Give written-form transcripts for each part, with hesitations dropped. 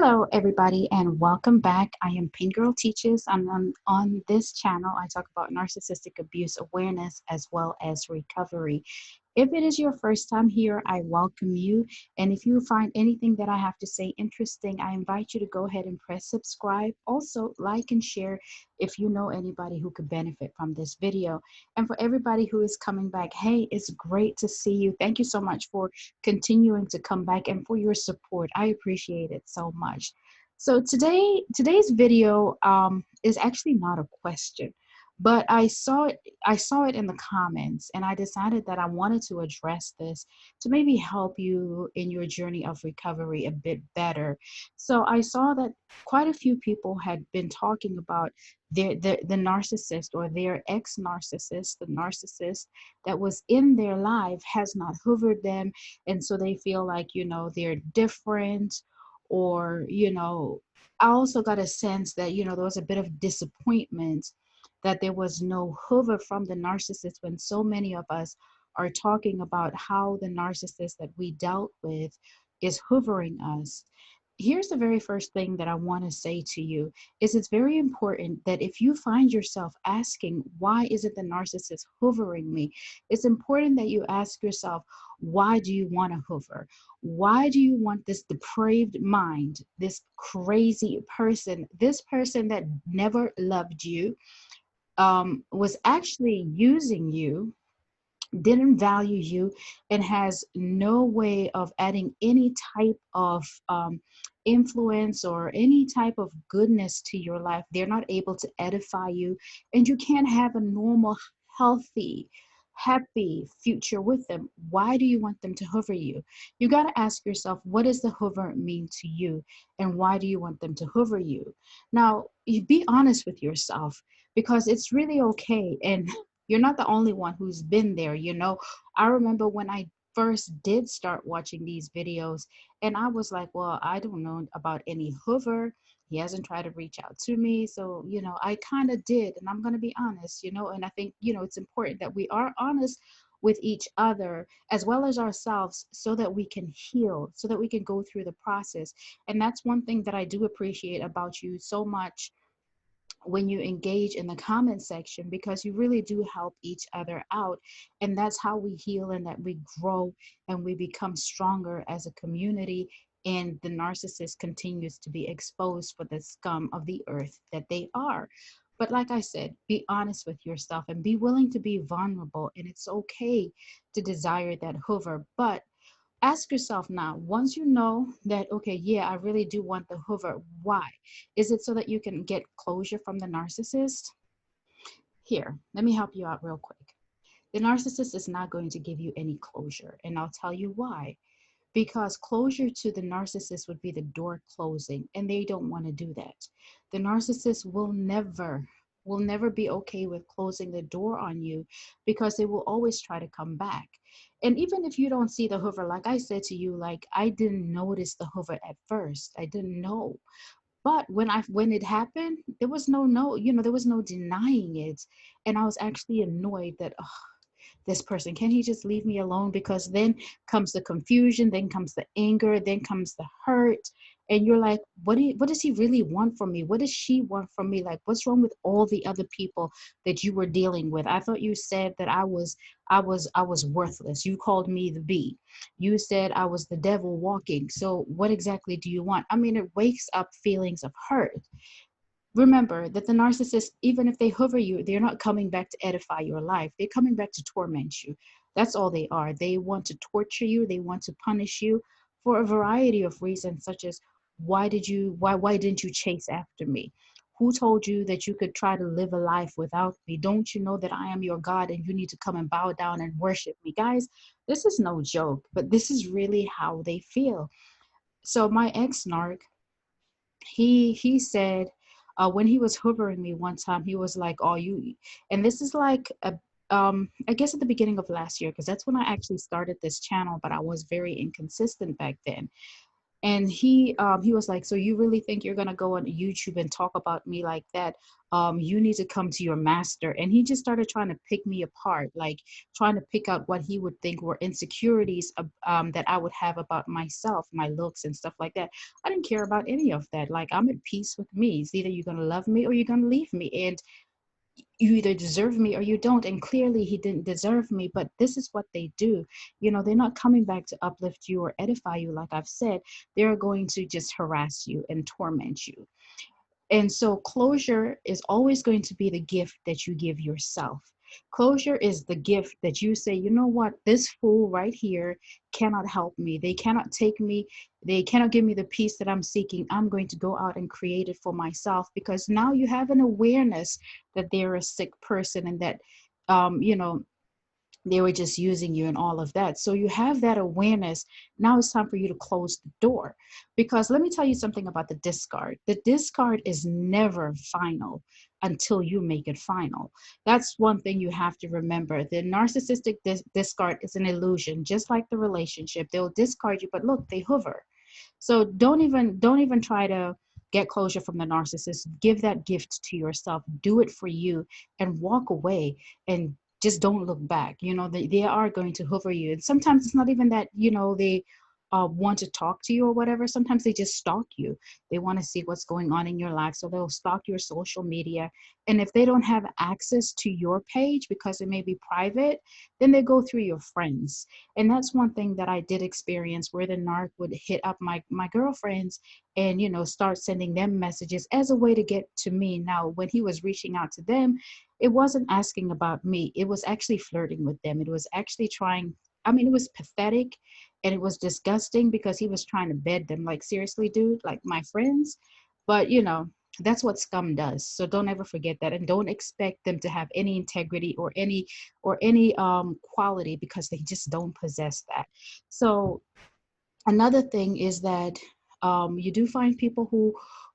Hello, everybody, and welcome back. I am Pink Girl Teaches. On this channel, I talk about narcissistic abuse awareness as well as recovery. If it is your first time here, I welcome you. And if you find anything that I have to say interesting, I invite you to go ahead and press subscribe. Also, like and share if you know anybody who could benefit from this video. And for everybody who is coming back, hey, it's great to see you. Thank you so much for continuing to come back and for your support. I appreciate it so much. So today's video is actually not a question, but I saw it in the comments, and I decided that I wanted to address this to maybe help you in your journey of recovery a bit better. So I saw that quite a few people had been talking about the narcissist or their ex-narcissist, the narcissist that was in their life has not hoovered them, and so they feel like, they're different. Or, I also got a sense that, there was a bit of disappointment that there was no hoover from the narcissist, when so many of us are talking about how the narcissist that we dealt with is hoovering us. Here's the very first thing that I want to say to you is it's very important that if you find yourself asking, why is it the narcissist hoovering me? It's important that you ask yourself, why do you want to hoover? Why do you want this depraved mind, this crazy person, this person that never loved you, was actually using you, didn't value you, and has no way of adding any type of influence or any type of goodness to your life? They're not able to edify you, and you can't have a normal, healthy, happy future with them. Why do you want them to hover you? You got to ask yourself, what does the hover mean to you, and why do you want them to hover you? Now, you be honest with yourself, because it's really okay. And you're not the only one who's been there. I remember when I first did start watching these videos, and I was like, well, I don't know about any hoover. He hasn't tried to reach out to me. So, I kind of did. And I'm going to be honest, and I think, it's important that we are honest with each other as well as ourselves, so that we can heal, so that we can go through the process. And that's one thing that I do appreciate about you so much when you engage in the comment section, because you really do help each other out. And that's how we heal, and that we grow and we become stronger as a community. And the narcissist continues to be exposed for the scum of the earth that they are. But like I said, be honest with yourself and be willing to be vulnerable. And it's okay to desire that hoover. But ask yourself now, once you know that, okay, yeah, I really do want the hoover, why? Is it so that you can get closure from the narcissist? Here, let me help you out real quick. The narcissist is not going to give you any closure, and I'll tell you why. Because closure to the narcissist would be the door closing, and they don't want to do that. The narcissist will never be okay with closing the door on you, because they will always try to come back. And even if you don't see the hoover, like I said to you, like, I didn't notice the hoover at first. I didn't know. But when it happened, there was there was no denying it. And I was actually annoyed that, this person, can he just leave me alone? Because then comes the confusion, then comes the anger, then comes the hurt. And you're like, what does he really want from me? What does she want from me? Like, what's wrong with all the other people that you were dealing with? I thought you said that I was worthless. You called me the bee. You said I was the devil walking. So what exactly do you want? I mean, it wakes up feelings of hurt. Remember that the narcissist, even if they hover you, they're not coming back to edify your life. They're coming back to torment you. That's all they are. They want to torture you. They want to punish you for a variety of reasons, such as, why didn't you chase after me? Who told you that you could try to live a life without me? Don't you know that I am your God, and you need to come and bow down and worship me? Guys, this is no joke, but this is really how they feel. So my ex-narc, he said, when he was hoovering me one time, he was like, "Oh, you," and this is like I guess at the beginning of last year, because that's when I actually started this channel, but I was very inconsistent back then. And he was like, so you really think you're gonna go on YouTube and talk about me like that? You need to come to your master. And he just started trying to pick me apart, like trying to pick out what he would think were insecurities that I would have about myself, my looks and stuff like that. I didn't care about any of that. Like, I'm at peace with me. It's either you're gonna love me or you're gonna leave me. And you either deserve me or you don't. And clearly he didn't deserve me, but this is what they do. They're not coming back to uplift you or edify you. Like I've said, they're going to just harass you and torment you. And so closure is always going to be the gift that you give yourself. Closure is the gift that you say, you know what, this fool right here cannot help me. They cannot take me. They cannot give me the peace that I'm seeking. I'm going to go out and create it for myself, because now you have an awareness that they're a sick person, and that, you know, they were just using you and all of that. So you have that awareness. Now it's time for you to close the door. Because let me tell you something about the discard. The discard is never final until you make it final. That's one thing you have to remember. The narcissistic discard is an illusion, just like the relationship. They'll discard you, but look, they hover. So don't even try to get closure from the narcissist. Give that gift to yourself. Do it for you and walk away, and just don't look back. They are going to hover you. And sometimes it's not even that, they want to talk to you or whatever. Sometimes they just stalk you. They want to see what's going on in your life. So they'll stalk your social media. And if they don't have access to your page because it may be private, then they go through your friends. And that's one thing that I did experience, where the narc would hit up my girlfriends and, start sending them messages as a way to get to me. Now, when he was reaching out to them, it wasn't asking about me. It was actually flirting with them. It was actually trying. I mean, it was pathetic and it was disgusting, because he was trying to bed them. Like, seriously, dude, like my friends. But, that's what scum does. So don't ever forget that, and don't expect them to have any integrity or any quality, because they just don't possess that. So another thing is that, you do find people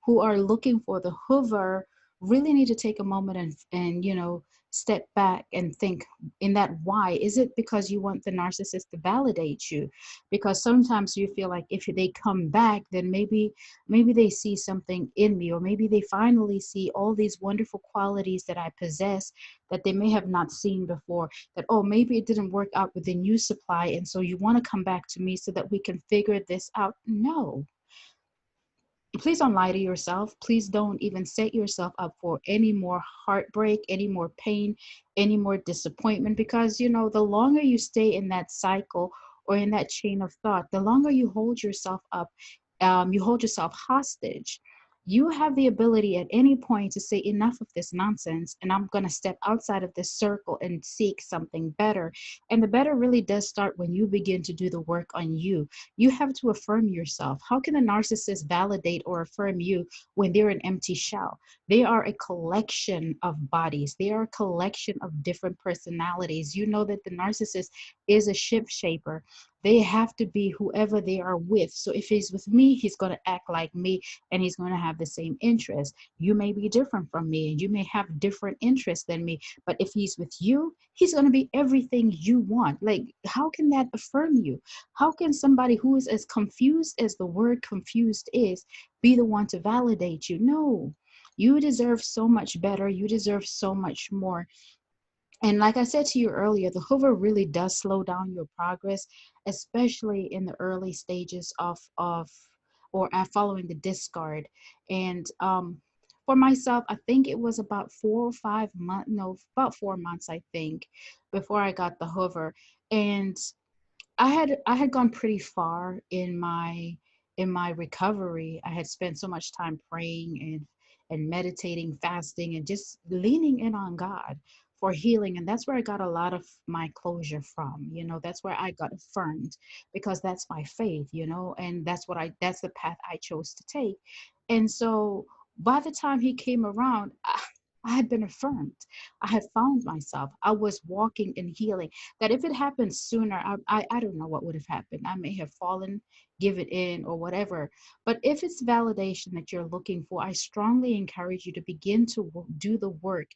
who are looking for the hoover really need to take a moment and step back and think in that why. Is it because you want the narcissist to validate you? Because sometimes you feel like if they come back, then maybe they see something in me, or maybe they finally see all these wonderful qualities that I possess that they may have not seen before. That, oh, maybe it didn't work out with the new supply, and so you want to come back to me so that we can figure this out. No, please don't lie to yourself. Please don't even set yourself up for any more heartbreak, any more pain, any more disappointment, because the longer you stay in that cycle or in that chain of thought, the longer you hold yourself up. You hold yourself hostage. You have the ability at any point to say enough of this nonsense, and I'm going to step outside of this circle and seek something better. And the better really does start when you begin to do the work on you. You have to affirm yourself. How can a narcissist validate or affirm you when they're an empty shell? They are a collection of bodies. They are a collection of different personalities. You know that the narcissist is a ship shaper. They have to be whoever they are with. So if he's with me, he's going to act like me, and he's going to have the same interests. You may be different from me, and you may have different interests than me. But if he's with you, he's going to be everything you want. Like, how can that affirm you? How can somebody who is as confused as the word confused is be the one to validate you? No, you deserve so much better. You deserve so much more. And like I said to you earlier, the hoover really does slow down your progress, especially in the early stages of or following the discard. And for myself, I think it was about 4 or 5 months, no, about 4 months, I think, before I got the hoover. And I had gone pretty far in my recovery. I had spent so much time praying and meditating, fasting, and just leaning in on God for healing. And that's where I got a lot of my closure from. That's where I got affirmed, because that's my faith, and that's the path I chose to take. And so by the time he came around, I had been affirmed. I had found myself. I was walking in healing. That if it happened sooner, I don't know what would have happened. I may have fallen, give it in, or whatever. But if it's validation that you're looking for, I strongly encourage you to begin to do the work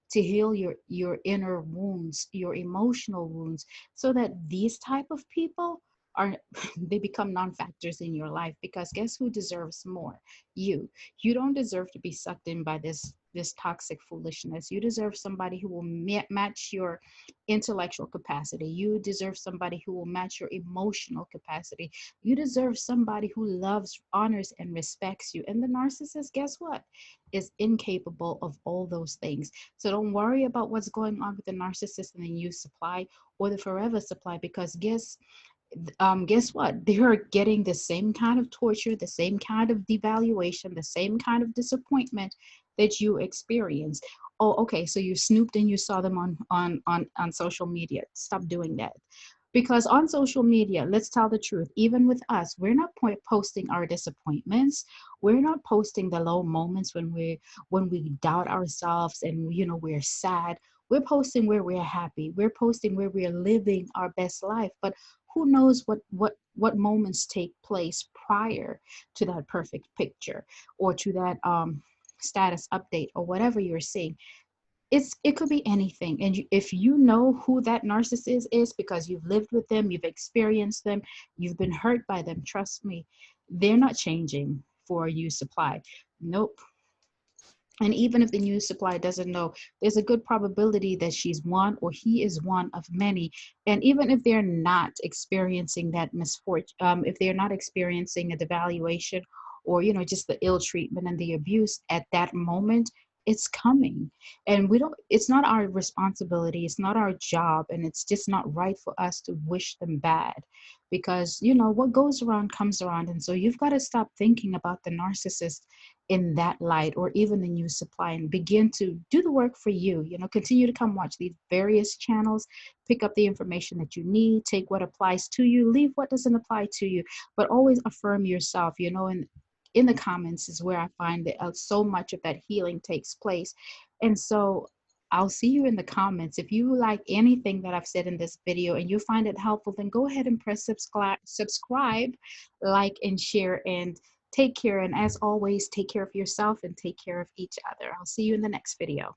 to heal your inner wounds, your emotional wounds, so that these type of people are they become non-factors in your life, because guess who deserves more? You don't deserve to be sucked in by this toxic foolishness. You deserve somebody who will match your intellectual capacity. You deserve somebody who will match your emotional capacity. You deserve somebody who loves, honors, and respects you. And the narcissist, guess what, is incapable of all those things. So don't worry about what's going on with the narcissist and the new supply or the forever supply, because guess what? They're getting the same kind of torture, the same kind of devaluation, the same kind of disappointment that you experienced. Oh, okay. So you snooped and you saw them on social media. Stop doing that. Because on social media, let's tell the truth, even with us, we're not posting our disappointments. We're not posting the low moments when we doubt ourselves and we're sad. We're posting where we're happy. We're posting where we're living our best life. But who knows what moments take place prior to that perfect picture, or to that status update, or whatever you're seeing. It could be anything. And if you know who that narcissist is because you've lived with them, you've experienced them, you've been hurt by them, trust me, they're not changing for you supply. Nope. And even if the new supply doesn't know, there's a good probability that she's one or he is one of many. And even if they're not experiencing that misfortune, if they're not experiencing a devaluation, or just the ill treatment and the abuse at that moment, it's coming. And we don't, it's not our responsibility, it's not our job, and it's just not right for us to wish them bad, because what goes around comes around. And so you've got to stop thinking about the narcissist in that light, or even the new supply, and begin to do the work for you. Continue to come watch these various channels, pick up the information that you need, take what applies to you, leave what doesn't apply to you, but always affirm yourself. And in the comments is where I find that so much of that healing takes place. And so I'll see you in the comments. If you like anything that I've said in this video and you find it helpful, then go ahead and press subscribe, like, and share, and take care. And as always, take care of yourself and take care of each other. I'll see you in the next video.